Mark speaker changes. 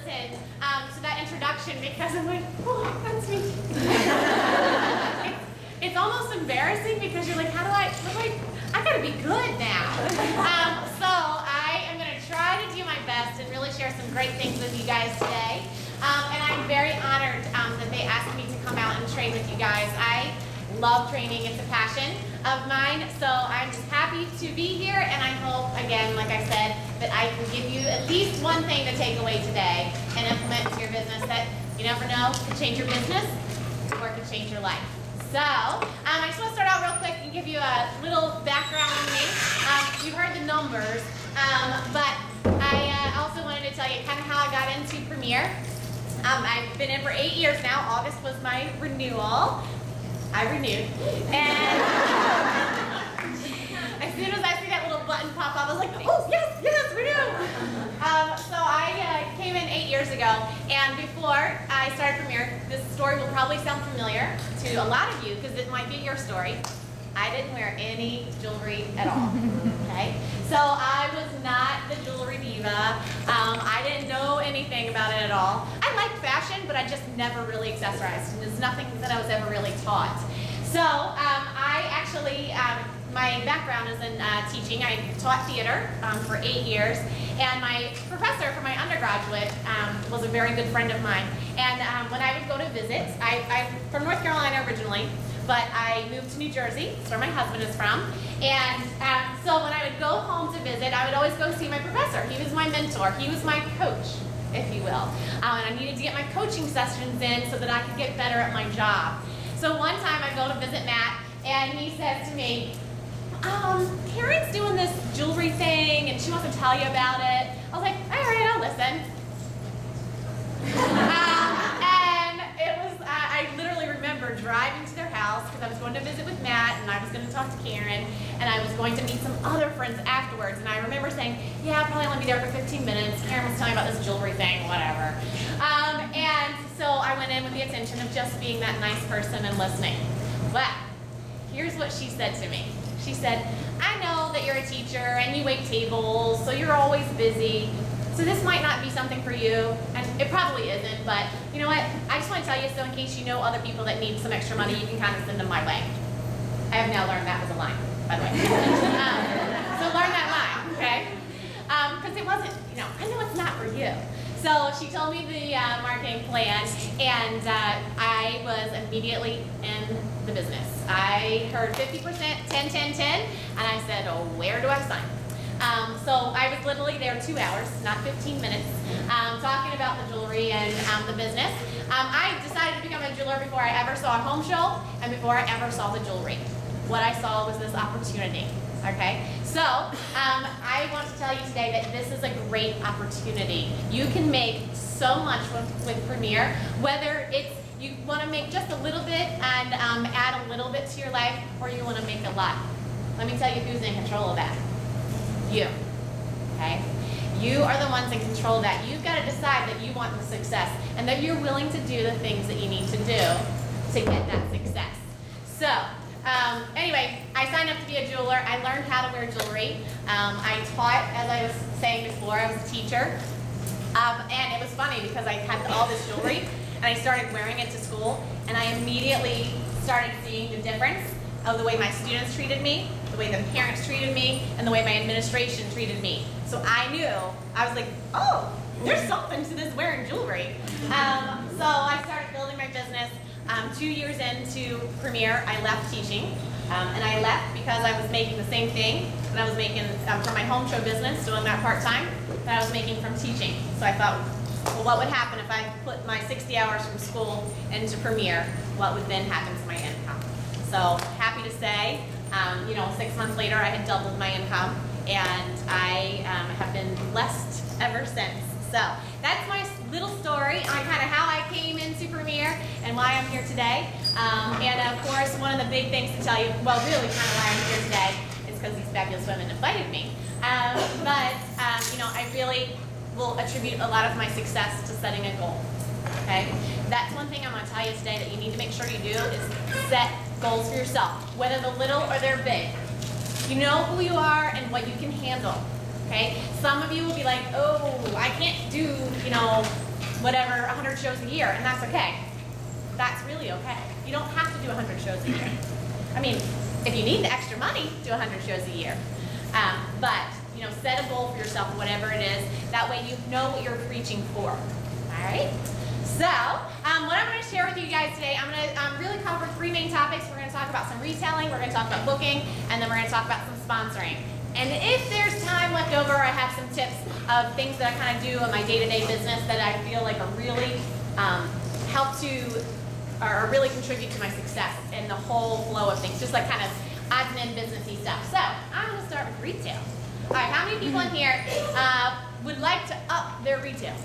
Speaker 1: listen to that introduction because I'm like, oh, that's me. It's almost embarrassing because you're like, how do I gotta be good now. So I am gonna try to do my best and really share some great things with you guys today. And I'm very honored that they asked me to come out and train with you guys. I love training, it's a passion of mine, so I'm just happy to be here, and I hope, again, like I said, that I can give you at least one thing to take away today and implement into your business that you never know could change your business or could change your life. So, I just want to start out real quick and give you a little background on me. You've heard the numbers, but I also wanted to tell you kind of how I got into Premier. I've been in for 8 years now. August was my renewal. I renewed. And as soon as I see that little button pop up, I was like, oh, yes, renew. So I came in 8 years ago, and before I started Premier, this story will probably sound familiar to a lot of you because it might be your story. I didn't wear any jewelry at all, okay? So I was not the jewelry diva. I didn't know anything about it at all. I liked fashion, but I just never really accessorized. It was nothing that I was ever really taught. So I actually, my background is in teaching. I taught theater for 8 years, and my professor for my undergraduate was a very good friend of mine. And when I would go to visit, I'm from North Carolina originally, but I moved to New Jersey, that's where my husband is from. And so when I would go home to visit, I would always go see my professor. He was my mentor. He was my coach, if you will. And I needed to get my coaching sessions in so that I could get better at my job. So one time I go to visit Matt, and he says to me, Karen's doing this jewelry thing, and she wants to tell you about it. I was like, all right, I'll listen. And it was, I literally remember driving to their house because I was going to visit with Matt, and I was going to talk to Karen, and I was going to meet some other friends afterwards. And I remember saying, yeah, I'll probably only be there for 15 minutes. Karen was telling me about this jewelry thing, whatever. And so I went in with the intention of just being that nice person and listening. Well, here's what she said to me. She said, I know that you're a teacher and you wait tables, so you're always busy. So this might not be something for you, and it probably isn't, but you know what? I just want to tell you so in case you know other people that need some extra money, you can kind of send them my way. I have now learned that was a line, by the way. So learn that line, okay? Because it wasn't, I know it's not for you. So she told me the marketing plan, and I was immediately in the business. I heard 50%, 10, 10, 10, and I said, oh, where do I sign? So I was literally there 2 hours, not 15 minutes, talking about the jewelry and the business. I decided to become a jeweler before I ever saw a home show and before I ever saw the jewelry. What I saw was this opportunity, okay? So I want to tell you today that this is a great opportunity. You can make so much with Premier, whether it's you want to make just a little bit and add a little bit to your life, or you want to make a lot. Let me tell you who's in control of that. You, okay? You are the ones in control of that. You've got to decide that you want the success and that you're willing to do the things that you need to do to get that success. So, anyway, I signed up to be a jeweler. I learned how to wear jewelry. I taught, as I was saying before, I was a teacher. And it was funny because I had all this jewelry and I started wearing it to school, and I immediately started seeing the difference of the way my students treated me, the way the parents treated me, and the way my administration treated me. So I knew, I was like, oh, there's something to this wearing jewelry. So I started building my business. 2 years into Premier, I left teaching. And I left because I was making the same thing that I was making from my home show business, doing that part-time, that I was making from teaching. So I thought, well, what would happen if I put my 60 hours from school into Premier? What would then happen to my income? So happy to say, 6 months later, I had doubled my income, and I have been blessed ever since. So that's my little story on kind of how I came into Premier and why I'm here today. And of course, one of the big things to tell you, well, really kind of why I'm here today is because these fabulous women invited me. I really will attribute a lot of my success to setting a goal. Okay, that's one thing I'm going to tell you today that you need to make sure you do is set goals for yourself, whether they're little or they're big. You know who you are and what you can handle. Okay, some of you will be like, oh, I can't do, whatever, 100 shows a year, and that's okay. That's really okay. You don't have to do 100 shows a year. I mean, if you need the extra money, do 100 shows a year. But, you know, set a goal for yourself, whatever it is. That way you know what you're reaching for. All right? So, what I'm going to share with you guys today, I'm going to really cover 3 main topics. We're going to talk about some retailing, we're going to talk about booking, and then we're going to talk about some sponsoring. And if there's time left over, I have some tips of things that I kind of do in my day-to-day business that I feel like are really help to, or really contribute to my success in the whole flow of things, just like kind of admin, businessy stuff. So, I'm going to start with retail. All right, how many people in here would like to up their retail?